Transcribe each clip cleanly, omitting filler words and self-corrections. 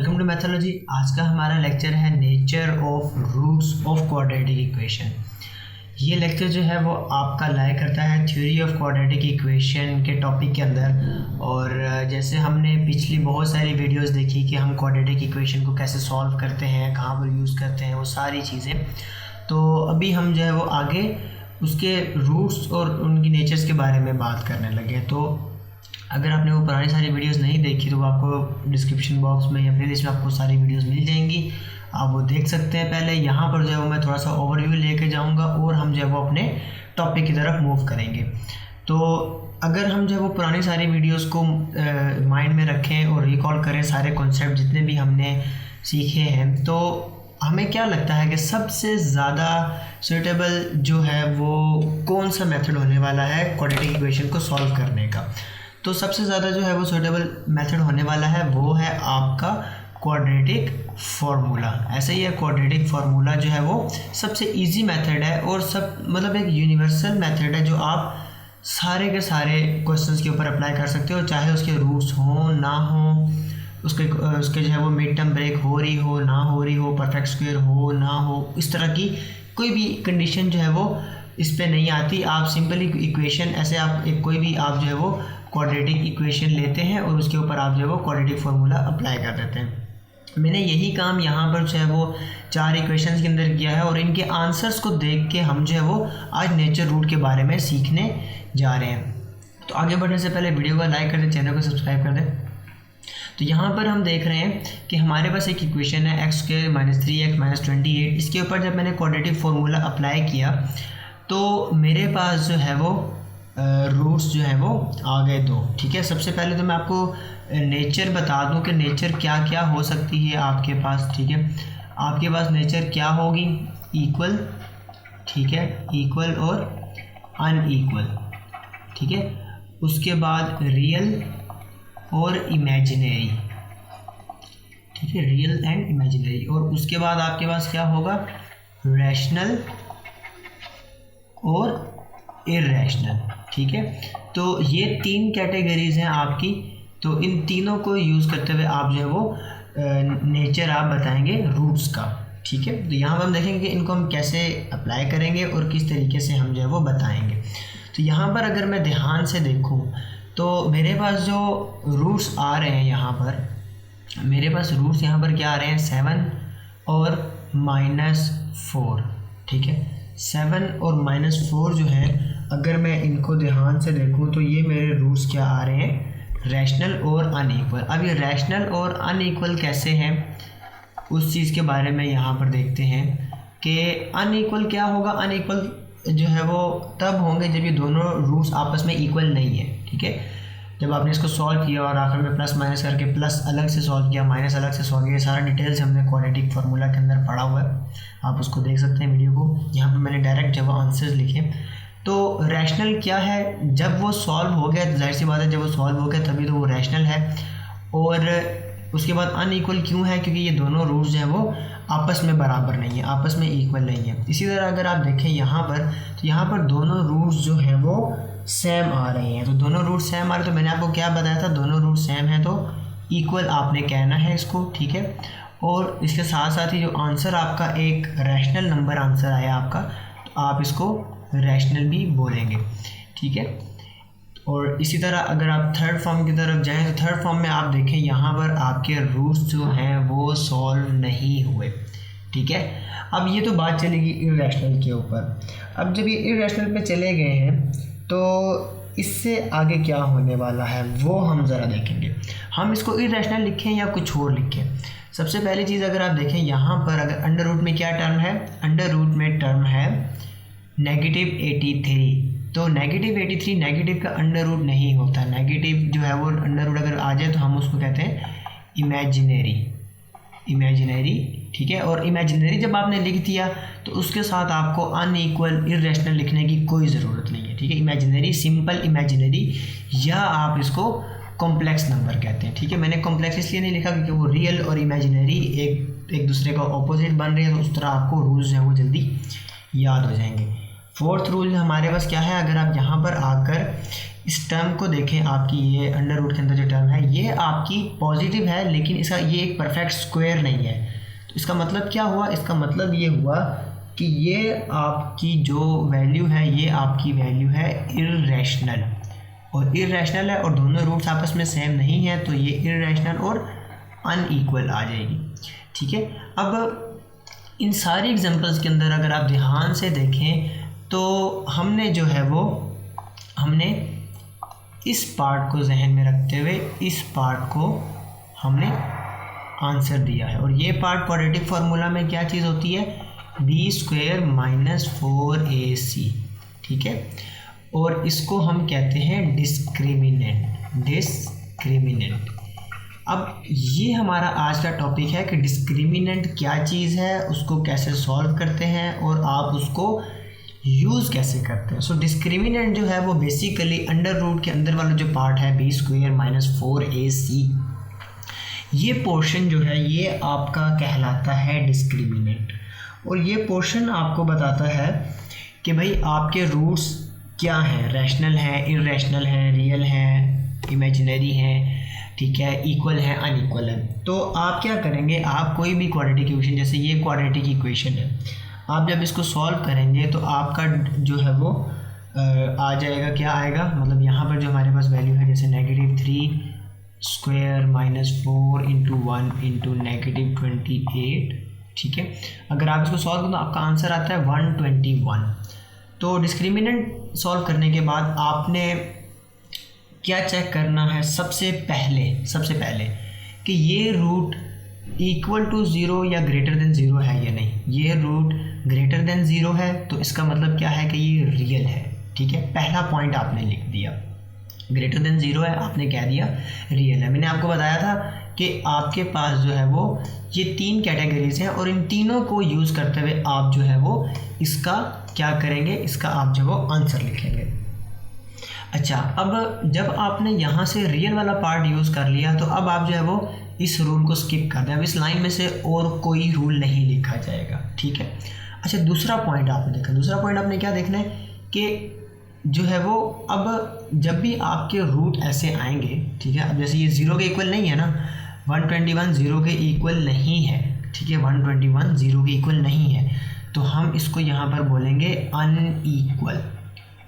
Welcome to mythology. आज का हमारा लेक्चर है nature of roots of quadratic equation. ये लेक्चर जो है वो आपका लाया करता है थ्योरी ऑफ क्वाड्रेटिक इक्वेशन के टॉपिक के अंदर। और जैसे हमने पिछली बहुत सारी वीडियोस देखी कि हम क्वाड्रेटिक इक्वेशन को कैसे सॉल्व करते हैं, कहाँ पर यूज़ करते हैं, वो सारी चीज़ें। तो अभी हम जो है वो आगे उसके रूट्स और उनकी नेचर्स के बारे में बात करने लगे। तो अगर आपने वो पुरानी सारी वीडियोस नहीं देखी तो आपको डिस्क्रिप्शन बॉक्स में या प्लेलिस्ट में आपको सारी वीडियोस मिल जाएंगी, आप वो देख सकते हैं। पहले यहाँ पर जो है वो मैं थोड़ा सा ओवरव्यू लेके जाऊँगा और हम जो है वो अपने टॉपिक की तरफ मूव करेंगे। तो अगर हम जो है वो पुरानी सारी वीडियोस को माइंड में रखें और रिकॉल करें सारे कॉन्सेप्ट जितने भी हमने सीखे हैं, तो हमें क्या लगता है कि सबसे ज़्यादा सूटेबल जो है वो कौन सा मेथड होने वाला है क्वाड्रेटिक इक्वेशन को सॉल्व करने का। तो सबसे ज़्यादा जो है वो सूटेबल मेथड होने वाला है वो है आपका क्वाड्रेटिक फार्मूला। ऐसे ही है, क्वाड्रेटिक फार्मूला जो है वो सबसे इजी मेथड है और सब मतलब एक यूनिवर्सल मेथड है जो आप सारे के सारे क्वेश्चंस के ऊपर अप्लाई कर सकते हो, चाहे उसके रूट्स हों ना हो, उसके जो है वो मिड टर्म ब्रेक हो रही हो ना हो रही हो, परफेक्ट स्क्वायर हो ना हो, इस तरह की कोई भी कंडीशन जो है वो इस पे नहीं आती। आप सिंपली इक्वेशन ऐसे आप एक कोई भी आप जो है वो क्वाड्रेटिक इक्वेशन लेते हैं और उसके ऊपर आप जो है वो क्वाड्रेटिक फार्मूला अप्लाई कर देते हैं। मैंने यही काम यहाँ पर जो है वो 4 इक्वेशंस के अंदर किया है और इनके आंसर्स को देख के हम जो है वो आज नेचर रूट के बारे में सीखने जा रहे हैं। तो आगे बढ़ने से पहले वीडियो को लाइक कर दें, चैनल को सब्सक्राइब कर दें। तो यहाँ पर हम देख रहे हैं कि हमारे पास एक इक्वेशन है x² - 3x - 28। इसके ऊपर जब मैंने क्वाड्रेटिक फार्मूला अप्लाई किया तो मेरे पास जो है वो रूट्स जो है वो आ गए 2। ठीक है, सबसे पहले तो मैं आपको नेचर बता दूं कि नेचर क्या क्या हो सकती है आपके पास। ठीक है, आपके पास नेचर क्या होगी, इक्वल, ठीक है, इक्वल और अनइक्वल। ठीक है, उसके बाद रियल और इमेजिनरी। ठीक है, रियल एंड इमेजिनरी। और उसके बाद आपके पास क्या होगा, रैशनल और इररेशनल। ठीक है, तो ये 3 कैटेगरीज हैं आपकी। तो इन तीनों को यूज़ करते हुए आप जो है वो नेचर आप बताएंगे रूट्स का। ठीक है, तो यहाँ पर हम देखेंगे कि इनको हम कैसे अप्लाई करेंगे और किस तरीके से हम जो है वो बताएंगे। तो यहाँ पर अगर मैं ध्यान से देखूँ तो मेरे पास जो रूट्स आ रहे हैं, यहाँ पर मेरे पास रूट्स यहाँ पर क्या आ रहे हैं, 7 और -4। ठीक है, 7 और -4 जो है अगर मैं इनको ध्यान से देखूं तो ये मेरे रूट्स क्या आ रहे हैं, रैशनल और अनइक्वल। अब ये रैशनल और अनइक्वल कैसे हैं उस चीज़ के बारे में यहाँ पर देखते हैं कि अनइक्वल क्या होगा। अनइक्वल जो है वो तब होंगे जब ये दोनों रूट्स आपस में इक्वल नहीं है। ठीक है, जब आपने इसको सॉल्व किया और आखिर में प्लस माइनस करके प्लस अलग से सॉल्व किया, माइनस अलग से सॉल्व किया, सारा डिटेल्स हमने क्वाड्रेटिक फार्मूला के अंदर पढ़ा हुआ है, आप उसको देख सकते हैं वीडियो को। यहाँ पर मैंने डायरेक्ट जब आंसर्स लिखे। तो रैशनल क्या है, जब वो सॉल्व हो गया तो जाहिर सी बात है जब वो सॉल्व हो गया तभी तो वो रैशनल है। और उसके बाद अनइक्वल क्यों है, क्योंकि ये दोनों रूट्स जो हैं वो आपस में बराबर नहीं है, आपस में इक्वल नहीं है। इसी तरह अगर आप देखें यहाँ पर, तो यहाँ पर दोनों रूट्स जो हैं वो सेम आ रहे हैं। तो दोनों रूट सेम आ रहे हैं, तो मैंने आपको क्या बताया था, दोनों रूट सेम है तो इक्वल आपने कहना है इसको। ठीक है, और इसके साथ साथ ही जो आंसर आपका एक रैशनल नंबर आंसर आया आपका, तो आप इसको रैशनल भी बोलेंगे। ठीक है, और इसी तरह अगर आप थर्ड फॉर्म की तरफ जाएं तो थर्ड फॉर्म में आप देखें यहाँ पर आपके रूट्स जो हैं वो सॉल्व नहीं हुए। ठीक है, अब ये तो बात चलेगी इररेशनल के ऊपर। अब जब ये इररेशनल पे चले गए हैं तो इससे आगे क्या होने वाला है वो हम ज़रा देखेंगे। हम इसको इररेशनल लिखें या कुछ और लिखें। सबसे पहली चीज़ अगर आप देखें यहाँ पर, अगर अंडर रूट में क्या टर्म है, अंडर रूट में टर्म है -83। तो -83 नेगेटिव का अंडर रूट नहीं होता। नेगेटिव जो है वो अंडर रूट अगर आ जाए तो हम उसको कहते हैं इमेजिनरी। ठीक है, और इमेजिनरी जब आपने लिख दिया तो उसके साथ आपको अनइक्वल इररेशनल लिखने की कोई ज़रूरत नहीं है। ठीक है, इमेजिनरी, सिंपल इमेजिनरी, या आप इसको कॉम्प्लेक्स नंबर कहते हैं। ठीक है, मैंने कॉम्प्लेक्स इसलिए नहीं लिखा क्योंकि वो रियल और इमेजिनरी एक दूसरे का ऑपोजिट बन रही है, तो उस तरह आपको रूल्स जो है वो जल्दी याद हो जाएंगे। फोर्थ रूल हमारे पास क्या है, अगर आप यहाँ पर आकर इस टर्म को देखें, आपकी ये अंडर रूट के अंदर जो टर्म है ये आपकी पॉजिटिव है, लेकिन इसका ये एक परफेक्ट स्क्वायर नहीं है। तो इसका मतलब क्या हुआ, इसका मतलब ये हुआ कि ये आपकी जो वैल्यू है ये आपकी वैल्यू है इर्रेशनल, और इर्रेशनल है और दोनों रूट्स आपस में सेम नहीं है, तो ये इर्रेशनल और अनइक्वल आ जाएगी। ठीक है, अब इन सारी एग्जांपल्स के अंदर अगर आप ध्यान से देखें तो हमने जो है वो हमने इस पार्ट को जहन में रखते हुए इस पार्ट को हमने आंसर दिया है, और ये पार्ट क्वाड्रेटिक फार्मूला में क्या चीज़ होती है, बी स्क्वायर माइनस 4ac। ठीक है, और इसको हम कहते हैं डिस्क्रिमिनेंट। अब ये हमारा आज का टॉपिक है कि डिस्क्रिमिनेंट क्या चीज़ है, उसको कैसे सॉल्व करते हैं और आप उसको यूज़ कैसे करते हैं। सो डिस्क्रिमिनेंट जो है वो बेसिकली अंडर रूट के अंदर वाला जो पार्ट है बी स्क्वायर माइनस 4ac, ये पोर्शन जो है ये आपका कहलाता है डिस्क्रिमिनेंट। और ये पोर्शन आपको बताता है कि भाई आपके रूट्स क्या हैं, रैशनल हैं, इर्रेशनल हैं, रियल हैं, इमेजिनरी हैं, ठीक है, इक्वल है, अनइक्वल है। तो आप क्या करेंगे, आप कोई भी क्वाड्रेटिक इक्वेशन, जैसे ये क्वाड्रेटिक इक्वेशन है, आप जब इसको सॉल्व करेंगे तो आपका जो है वो आ जाएगा, क्या आएगा, मतलब यहाँ पर जो हमारे पास वैल्यू है जैसे -3 स्क्वायर माइनस 4 इंटू 1 इंटू -28। ठीक है, अगर आप इसको सॉल्व करें तो आपका आंसर आता है 121। तो डिस्क्रिमिनेंट सॉल्व करने के बाद आपने क्या चेक करना है, सबसे पहले कि ये रूट इक्वल टू 0 या ग्रेटर देन 0 है या नहीं। ये रूट ग्रेटर देन 0 है तो इसका मतलब क्या है कि ये रियल है। ठीक है, पहला पॉइंट आपने लिख दिया, ग्रेटर देन 0 है, आपने कह दिया रियल है। मैंने आपको बताया था कि आपके पास जो है वो ये 3 कैटेगरीज हैं और इन तीनों को यूज़ करते हुए आप जो है वो इसका क्या करेंगे, इसका आप जो वो आंसर लिखेंगे। अच्छा, अब जब आपने यहाँ से रियल वाला पार्ट यूज़ कर लिया तो अब आप जो है वो इस रूल को स्किप कर दें। अब इस लाइन में से और कोई रूल नहीं लिखा जाएगा। ठीक है, अच्छा, दूसरा पॉइंट आपने देखा, दूसरा पॉइंट आपने क्या देखना है कि जो है वो अब जब भी आपके रूट ऐसे आएंगे, ठीक है, अब जैसे ये 0 के इक्वल नहीं है ना, 121 0 के इक्वल नहीं है। ठीक है, 121 0 के इक्वल नहीं है, तो हम इसको यहाँ पर बोलेंगे अनइक्वल।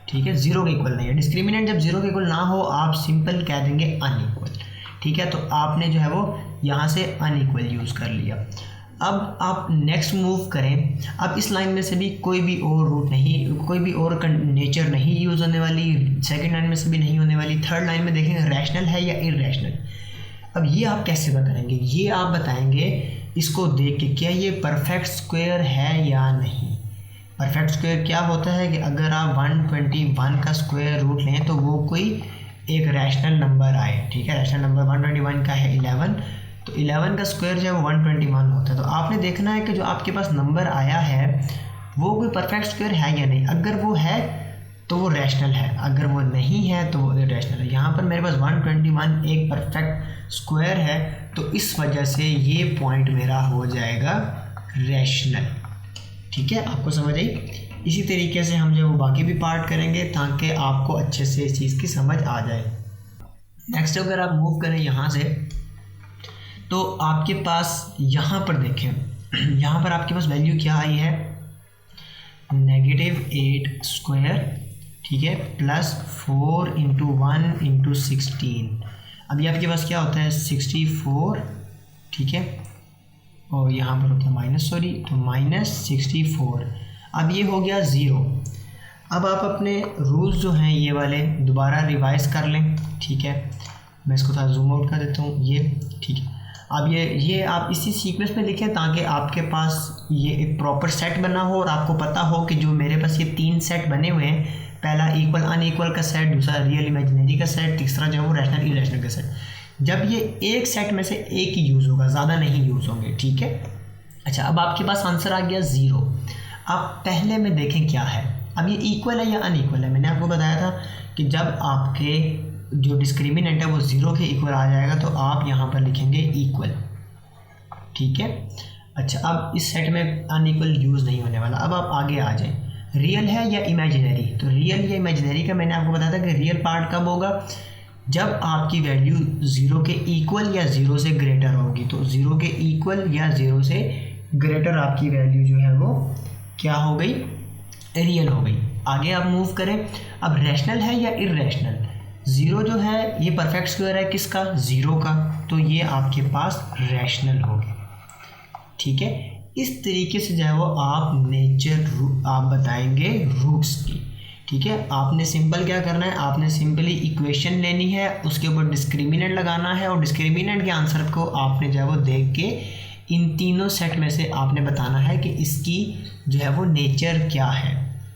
ठीक है, 0 के इक्वल नहीं है। डिस्क्रिमिनेंट जब 0 के इक्वल ना हो आप सिंपल कह देंगे अनइक्वल। ठीक है, तो आपने जो है वो यहाँ से अनइक्वल यूज़ कर लिया। अब आप नेक्स्ट मूव करें, अब इस लाइन में से भी कोई भी और रूट नहीं, कोई भी और नेचर नहीं यूज़ होने वाली, सेकंड लाइन में से भी नहीं होने वाली, थर्ड लाइन में देखेंगे रैशनल है या इर्रेशनल। अब ये आप कैसे बताएंगे, ये आप बताएंगे इसको देख के क्या ये परफेक्ट स्क्वायर है या नहीं। परफेक्ट स्क्वायर क्या होता है कि अगर आप 121 का स्क्वायर रूट लें तो वो कोई एक रैशनल नंबर आए। ठीक है, रैशनल नंबर 121 का है 11, तो 11 का स्क्वायर जो है वो 121 होता है। तो आपने देखना है कि जो आपके पास नंबर आया है वो कोई परफेक्ट स्क्वायर है या नहीं। अगर वो है तो वो रैशनल है, अगर वो नहीं है तो वो इर्रेशनल है। यहाँ पर मेरे पास 121 एक परफेक्ट स्क्वायर है, तो इस वजह से ये पॉइंट मेरा हो जाएगा रैशनल। ठीक है, आपको समझ आई। इसी तरीके से हम जो वो बाकी भी पार्ट करेंगे ताकि आपको अच्छे से इस चीज़ की समझ आ जाए। नेक्स्ट अगर आप मूव करें यहाँ से तो आपके पास यहाँ पर देखें, यहाँ पर आपके पास वैल्यू क्या आई है, -8 स्क्वायर, ठीक है, प्लस 4 इंटू 1 इंटू 16। अभी आपके पास क्या होता है 64, ठीक है, और यहाँ पर होता है माइनस, सॉरी, तो -64। अब ये हो गया 0। अब आप अपने रूल्स जो हैं ये वाले दोबारा रिवाइज कर लें। ठीक है, मैं इसको थोड़ा जूम आउट कर देता हूँ, ये ठीक है। अब ये आप इसी सीक्वेंस में लिखें ताकि आपके पास ये एक प्रॉपर सेट बना हो और आपको पता हो कि जो मेरे पास ये 3 सेट बने हुए हैं, पहला इक्वल अनइक्वल का सेट, दूसरा रियल इमेजिनरी का सेट, तीसरा जो है वो रैशनल इरेशनल का सेट। जब ये एक सेट में से एक ही यूज़ होगा, ज़्यादा नहीं यूज़ होंगे। ठीक है, अच्छा, अब आपके पास आंसर आ गया 0। आप पहले में देखें क्या है, अब ये इक्वल है या अनइक्वल है। मैंने आपको बताया था कि जब आपके जो डिस्क्रिमिनेंट है वो 0 के इक्वल आ जाएगा तो आप यहाँ पर लिखेंगे इक्वल। ठीक है, अच्छा, अब इस सेट में अनइक्वल यूज़ नहीं होने वाला। अब आप आगे आ जाएं, रियल है या इमेजिनरी। तो रियल या इमेजिनरी का मैंने आपको बताया था कि रियल पार्ट कब होगा, जब आपकी वैल्यू 0 के इक्वल या 0 से ग्रेटर होगी। तो 0 के इक्वल या 0 से ग्रेटर आपकी वैल्यू जो है वो क्या हो गई, रियल हो गई। आगे आप मूव करें, अब रैशनल है या इर्रेशनल। 0 जो है ये परफेक्ट स्क्वायर है किसका, 0 का, तो ये आपके पास रैशनल हो गया। ठीक है, इस तरीके से जो है वो आप नेचर आप बताएंगे रूट्स की। ठीक है, आपने सिंपल क्या करना है, आपने सिंपली इक्वेशन लेनी है, उसके ऊपर डिस्क्रिमिनेंट लगाना है और डिस्क्रिमिनेंट के आंसर को आपने जो है वो देख के इन तीनों सेट में से आपने बताना है कि इसकी जो है वो नेचर क्या है।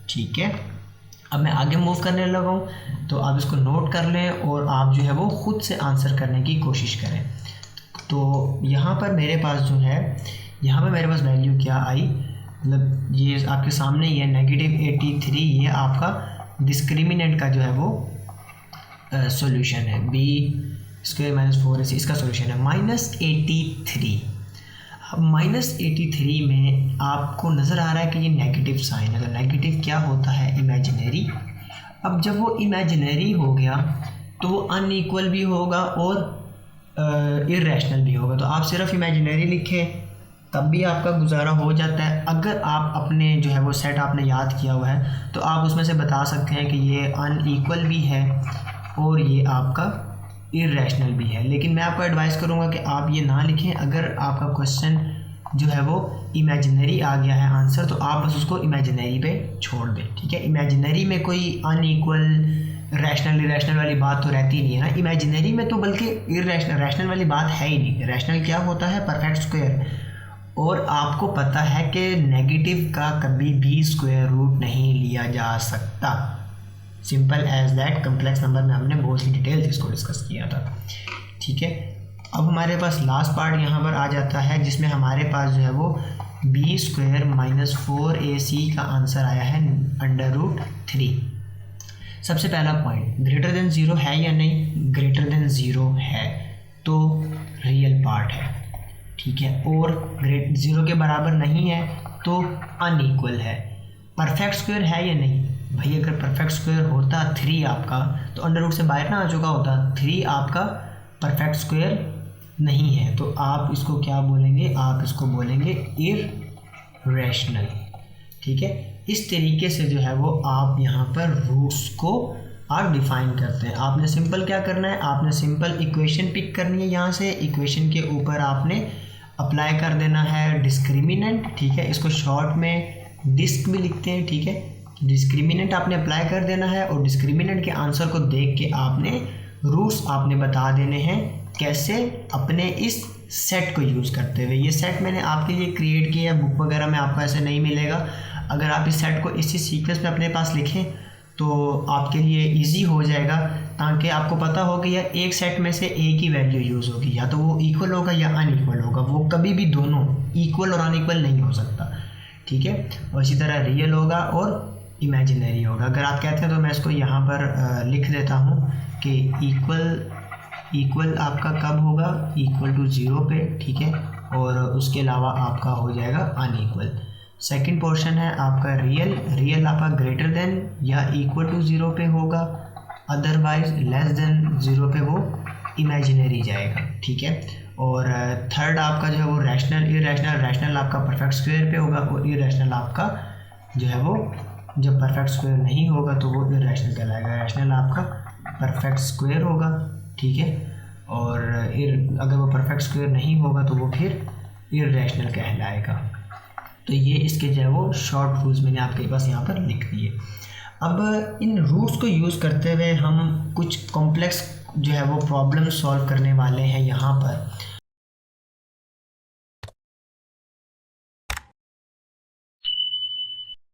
ठीक है, अब मैं आगे मूव करने लगा हूँ, तो आप इसको नोट कर लें और आप जो है वो ख़ुद से आंसर करने की कोशिश करें। तो यहाँ पर मेरे पास जो है, यहाँ पर मेरे पास वैल्यू क्या आई, मतलब ये आपके सामने ही है -83, ये आपका डिस्क्रिमिनेंट का जो है वो सॉल्यूशन है, b² - 4ac इसका सॉल्यूशन है -83। अब -83 में आपको नज़र आ रहा है कि ये नेगेटिव साइन है, तो नेगेटिव क्या होता है, इमेजिनरी। अब जब वो इमेजिनरी हो गया तो वो अनइक्वल भी होगा और इर्रेशनल भी होगा। तो आप सिर्फ इमेजिनरी लिखें तब भी आपका गुजारा हो जाता है। अगर आप अपने जो है वो सेट आपने याद किया हुआ है तो आप उसमें से बता सकते हैं कि ये अनइक्वल भी है और ये आपका इर्रेशनल भी है। लेकिन मैं आपको एडवाइस करूँगा कि आप ये ना लिखें। अगर आपका क्वेश्चन जो है वो इमेजिनरी आ गया है आंसर, तो आप बस उसको इमेजिनरी पे छोड़ दें। ठीक है, इमेजिनरी में कोई अनइक्वल रैशनल इरेशनल वाली बात तो रहती नहीं है ना। इमेजिनरी में तो बल्कि रैशनल वाली बात है ही नहीं। रैशनल क्या होता है, परफेक्ट स्क्वायर। और आपको पता है कि नेगेटिव का कभी भी स्क्वायर रूट नहीं लिया जा सकता। Simple as that. Complex number में हमने बहुत सी डिटेल्स इसको डिस्कस किया था। ठीक है, अब हमारे पास लास्ट पार्ट यहाँ पर आ जाता है जिसमें हमारे पास जो है वो b² - 4ac का आंसर आया है √3। सबसे पहला पॉइंट, ग्रेटर देन 0 है या नहीं, ग्रेटर देन 0 है तो रियल पार्ट है। ठीक है, और 0 के बराबर नहीं है तो अनइक्वल है। परफेक्ट स्क्वायर है या नहीं, भाई अगर परफेक्ट स्क्वायर होता 3 आपका तो अंडर रूट से बाहर ना आ चुका होता। 3 आपका परफेक्ट स्क्वायर नहीं है तो आप इसको क्या बोलेंगे, आप इसको बोलेंगे इर्रेशनल। ठीक है, इस तरीके से जो है वो आप यहाँ पर रूट्स को आप डिफाइन करते हैं। आपने सिंपल क्या करना है, आपने सिंपल इक्वेशन पिक करनी है। यहाँ से इक्वेशन के ऊपर आपने अप्लाई कर देना है डिस्क्रिमिनेंट। ठीक है, इसको शॉर्ट में डिस्क भी लिखते हैं। ठीक है, डिस्क्रिमिनेंट आपने अप्लाई कर देना है और डिस्क्रिमिनेंट के आंसर को देख के आपने रूट्स आपने बता देने हैं कैसे, अपने इस सेट को यूज़ करते हुए। ये सेट मैंने आपके लिए क्रिएट किया है, बुक वगैरह में आपको ऐसे नहीं मिलेगा। अगर आप इस सेट को इसी सीक्वेंस में अपने पास लिखें तो आपके लिए इजी हो जाएगा, ताकि आपको पता हो कि यार एक सेट में से एक ही वैल्यू यूज़ होगी, या तो वो इक्वल होगा या अनइक्वल होगा। वो कभी भी दोनों इक्वल और अनइक्वल नहीं हो सकता। ठीक है, और इसी तरह रियल होगा और इमेजिनरी होगा। अगर आप कहते हैं तो मैं इसको यहाँ पर लिख देता हूँ कि इक्वल आपका कब होगा, =0 पे। ठीक है, और उसके अलावा आपका हो जाएगा अनइक्वल। सेकंड पोर्शन है आपका रियल आपका ग्रेटर देन या =0 पे होगा, अदरवाइज लेस देन 0 पे वो इमेजिनरी जाएगा। ठीक है, और थर्ड आपका जो है वो रैशनल आपका परफेक्ट स्क्वायर पे होगा और इर्रेशनल आपका जो है वो जब परफेक्ट स्क्वायर नहीं होगा तो वो इर्रेशनल कहलाएगा। रैशनल आपका परफेक्ट स्क्वायर होगा। ठीक है, और अगर वो परफेक्ट स्क्वायर नहीं होगा तो वो फिर इर्रेशनल कहलाएगा। तो ये इसके जो है वो शॉर्ट रूल्स मैंने आपके पास यहाँ पर लिख दिए। अब इन रूट्स को यूज़ करते हुए हम कुछ कॉम्प्लेक्स जो है वो प्रॉब्लम सॉल्व करने वाले हैं यहाँ पर।